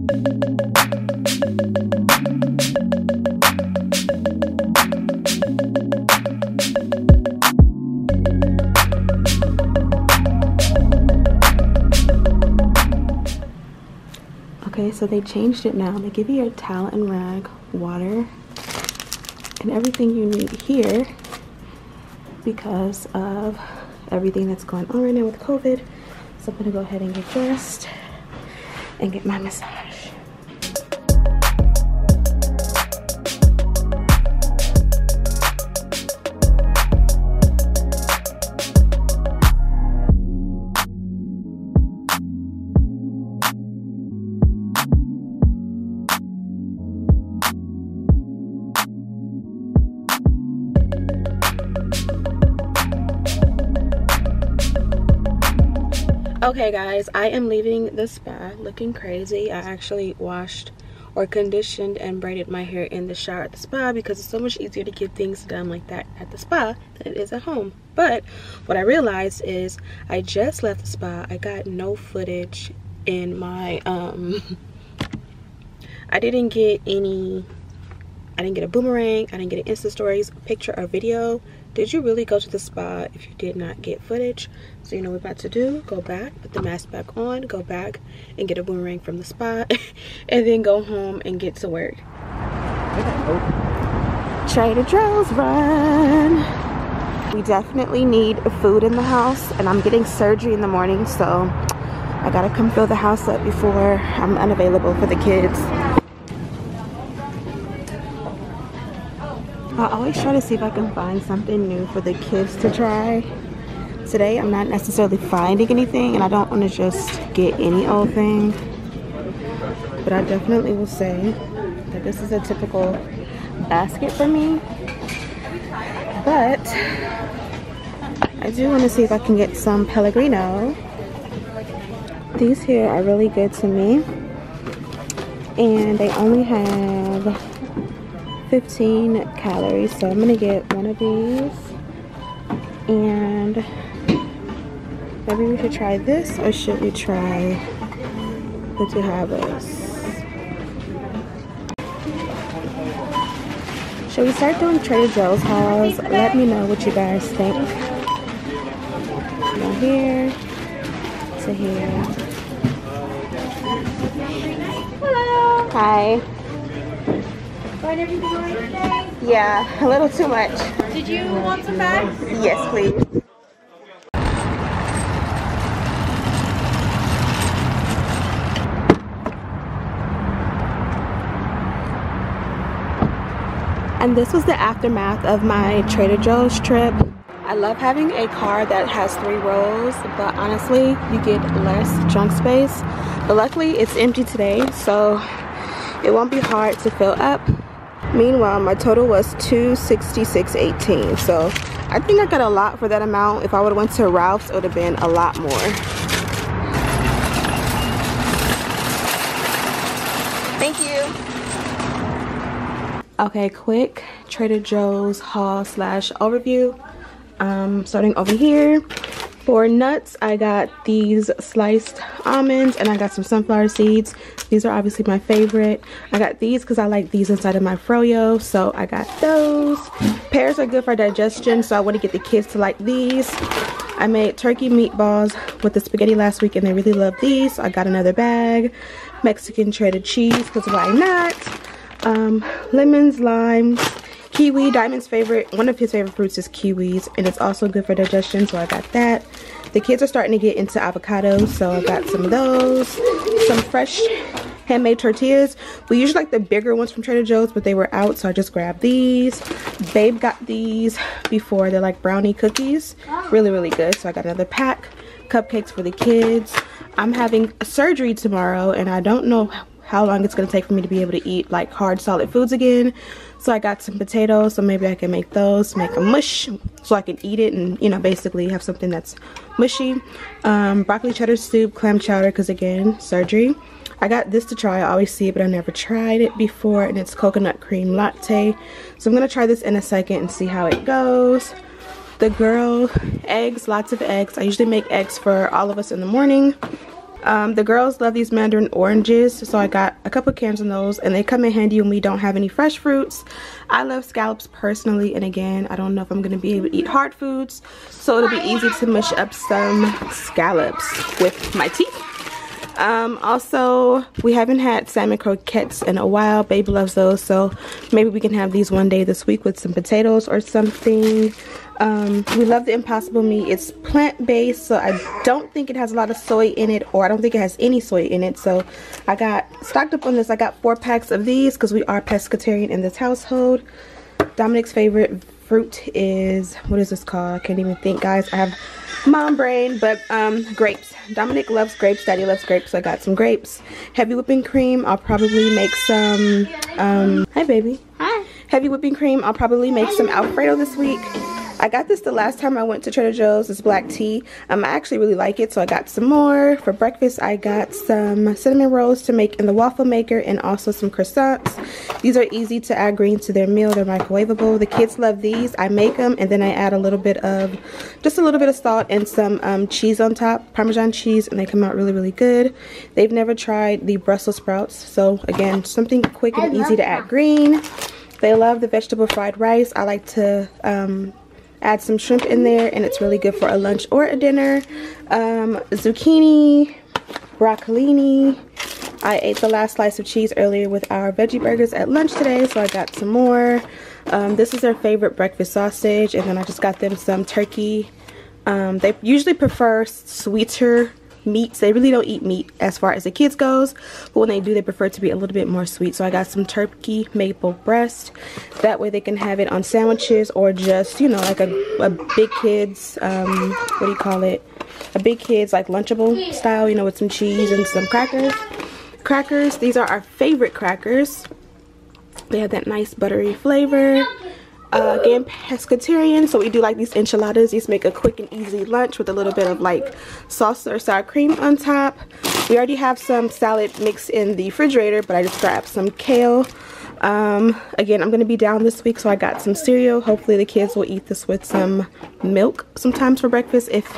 Okay, so they changed it now. They give you your towel and rag, water, and everything you need here because of everything that's going on right now with COVID. So I'm gonna go ahead and get dressed and get my massage. Okay guys, I am leaving the spa looking crazy. I actually washed or conditioned and braided my hair in the shower at the spa because it's so much easier to get things done like that at the spa than it is at home. But what I realized is I just left the spa. I got no footage in my I didn't get a boomerang, I didn't get an Insta stories, picture or video. Did you really go to the spa if you did not get footage? So you know what we're about to do, go back, put the mask back on, go back and get a boomerang from the spa and then go home and get to work. Trader Joe's run. We definitely need food in the house and I'm getting surgery in the morning, so I gotta come fill the house up before I'm unavailable for the kids. I always try to see if I can find something new for the kids to try. Today I'm not necessarily finding anything and I don't want to just get any old thing. But I definitely will say that this is a typical basket for me. But I do want to see if I can get some Pellegrino. These here are really good to me. And they only have 15 calories, so I'm gonna get one of these. And maybe we should try this, or should we try the Tahabas? Should we start doing Trader Joe's hauls? Let me know what you guys think. From here to here. Hello. Hi. Find everything all right today? Yeah, a little too much. Did you want some bags? Yes, please. And this was the aftermath of my Trader Joe's trip. I love having a car that has 3 rows, but honestly, you get less trunk space. But luckily, it's empty today, so it won't be hard to fill up. Meanwhile, my total was $266.18, so I think I got a lot for that amount. If I would have went to Ralph's, it would have been a lot more. Thank you. Okay, quick Trader Joe's haul slash overview. Starting over here. For nuts, I got these sliced almonds and I got some sunflower seeds. These are obviously my favorite. I got these because I like these inside of my froyo, so I got those. Pears are good for digestion, so I want to get the kids to like these. I made turkey meatballs with the spaghetti last week and they really love these, so I got another bag. Mexican shredded cheese, because why not? Lemons, limes, kiwi. Diamond's favorite, one of his favorite fruits is kiwis, and it's also good for digestion, so I got that. The kids are starting to get into avocados, so I got some of those. Some fresh handmade tortillas. We usually like the bigger ones from Trader Joe's, but they were out, so I just grabbed these. Babe got these before. They're like brownie cookies. Really, really good. So I got another pack. Cupcakes for the kids. I'm having surgery tomorrow, and I don't know how long it's going to take for me to be able to eat like hard solid foods again. So I got some potatoes, so maybe I can make those, make a mush so I can eat it and, you know, basically have something that's mushy. Broccoli cheddar soup, clam chowder, because again, surgery. I got this to try. I always see it, but I never tried it before, and it's coconut cream latte. So I'm going to try this in a second and see how it goes. The girl, eggs, lots of eggs. I usually make eggs for all of us in the morning. The girls love these mandarin oranges, so I got a couple cans of those, and they come in handy when we don't have any fresh fruits. I love scallops personally, and again, I don't know if I'm going to be able to eat hard foods, so it'll be easy to mush up some scallops with my teeth. Also, we haven't had salmon croquettes in a while. Baby loves those, so maybe we can have these one day this week with some potatoes or something. We love the Impossible meat. It's plant-based, so I don't think it has a lot of soy in it, or I don't think it has any soy in it. So I got stocked up on this. I got 4 packs of these because we are pescatarian in this household. Dominic's favorite fruit is, what is this called? I can't even think, guys. I have mom brain, but grapes. Dominic loves grapes. Daddy loves grapes, so I got some grapes. Heavy whipping cream. I'll probably make some hi baby. Hi. Heavy whipping cream. I'll probably make some Alfredo this week. I got this the last time I went to Trader Joe's. It's black tea. I actually really like it, so I got some more. For breakfast, I got some cinnamon rolls to make in the waffle maker, and also some croissants. These are easy to add greens to their meal. They're microwavable. The kids love these. I make them, and then I add just a little bit of salt and some cheese on top, Parmesan cheese, and they come out really, really good. They've never tried the Brussels sprouts, so again, something quick and easy to add green. They love the vegetable fried rice. I like to add some shrimp in there, and it's really good for a lunch or a dinner. Zucchini, broccolini. I ate the last slice of cheese earlier with our veggie burgers at lunch today, so I got some more. This is their favorite breakfast sausage, and then I just got them some turkey. They usually prefer sweeter meats. They really don't eat meat as far as the kids goes, but when they do, they prefer it to be a little bit more sweet. So I got some turkey maple breast. That way they can have it on sandwiches, or just, you know, like a big kids, what do you call it? A big kids like Lunchable style, you know, with some cheese and some crackers. These are our favorite crackers. They have that nice buttery flavor. Again, pescatarian, so we do like these enchiladas. These make a quick and easy lunch with a little bit of like salsa or sour cream on top. We already have some salad mix in the refrigerator, but I just grabbed some kale. Again, I'm going to be down this week, so I got some cereal. Hopefully the kids will eat this with some milk sometimes for breakfast if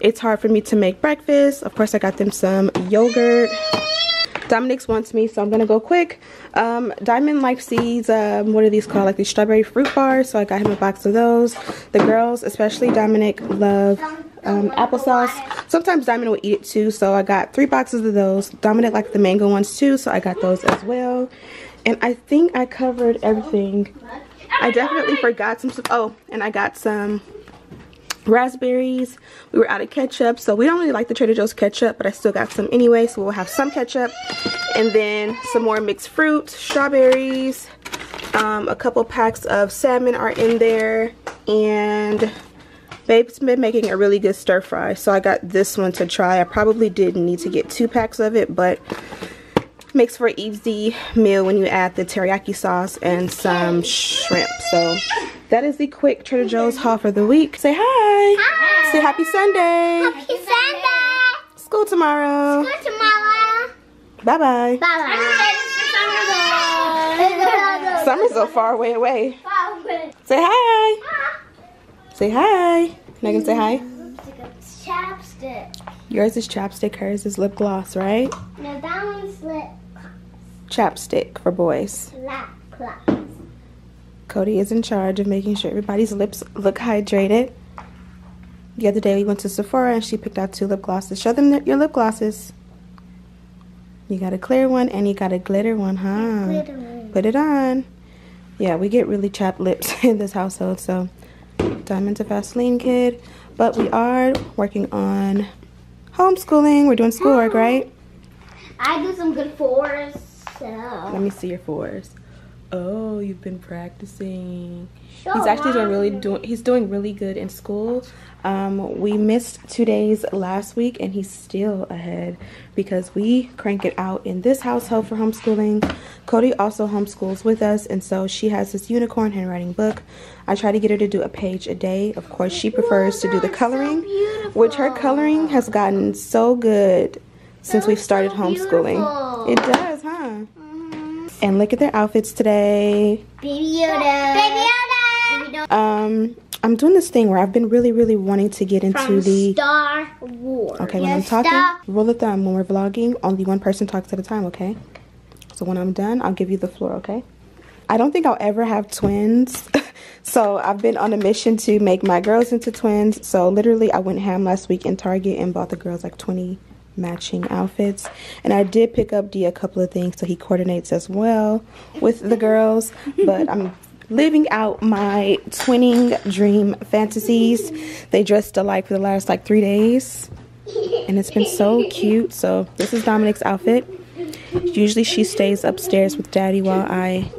it's hard for me to make breakfast. Of course, I got them some yogurt. Dominic's wants me, so I'm gonna go quick. Diamond likes these, what are these called? Like these strawberry fruit bars, so I got him a box of those. The girls, especially Dominic, love applesauce. Sometimes Diamond will eat it too, so I got 3 boxes of those. Dominic liked the mango ones too, so I got those as well. And I think I covered everything. I definitely forgot some stuff. Oh, and I got some raspberries. We were out of ketchup, so we don't really like the Trader Joe's ketchup, but I still got some anyway, so we'll have some ketchup. And then some more mixed fruit, strawberries, a couple packs of salmon are in there, and Babe's been making a really good stir fry, so I got this one to try. I probably didn't need to get 2 packs of it, but makes for an easy meal when you add the teriyaki sauce and some shrimp. So that is the quick Trader Joe's haul for the week. Say hi. Hi. Say happy Sunday. Happy Sunday. School tomorrow. School tomorrow. Bye-bye. Bye-bye. Summer's so far away. Say hi. Say hi. You're not gonna say hi? Chapstick. Yours is chapstick, hers is lip gloss, right? No, that one's lip Chapstick for boys. gloss. Cody is in charge of making sure everybody's lips look hydrated. The other day we went to Sephora and she picked out 2 lip glosses. Show them your lip glosses. You got a clear one and you got a glitter one, huh? Glitter one. Put it on. Yeah, we get really chapped lips in this household, so Diamond's a Vaseline kid. But we are working on homeschooling. We're doing schoolwork, right? I do some good 4s, so. Let me see your 4s. Oh, you've been practicing. Sure, He's actually doing really good in school. We missed 2 days last week, and he's still ahead because we crank it out in this household for homeschooling. Cody also homeschools with us, and so she has this unicorn handwriting book. I try to get her to do a page a day. Of course, she prefers to do the coloring, which her coloring has gotten so good since we've started homeschooling. It does, huh? And look at their outfits today. Baby Yoda. Baby Yoda. I'm doing this thing where I've been really wanting to get into From the Star Wars. Okay, when I'm talking, rule of thumb, when we're vlogging, only one person talks at a time, okay? So when I'm done, I'll give you the floor, okay? I don't think I'll ever have twins. So I've been on a mission to make my girls into twins. So literally I went ham last week in Target and bought the girls like 20 matching outfits. And I did pick up D a couple of things so he coordinates as well with the girls. But I'm living out my twinning dream fantasies. They dressed alike for the last like 3 days. And it's been so cute. So this is Dominic's outfit. Usually she stays upstairs with Daddy while I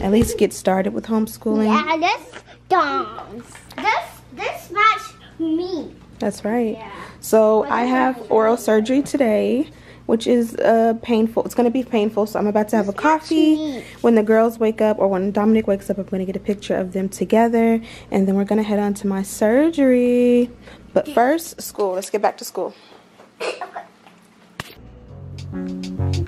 at least get started with homeschooling. Yeah, this Dom's. This match me. That's right. Yeah. So I have oral surgery today, which is painful. It's going to be painful. So I'm about to have a coffee. When the girls wake up, or when Dominic wakes up, I'm going to get a picture of them together. And then we're going to head on to my surgery. But first, school. Let's get back to school. Okay.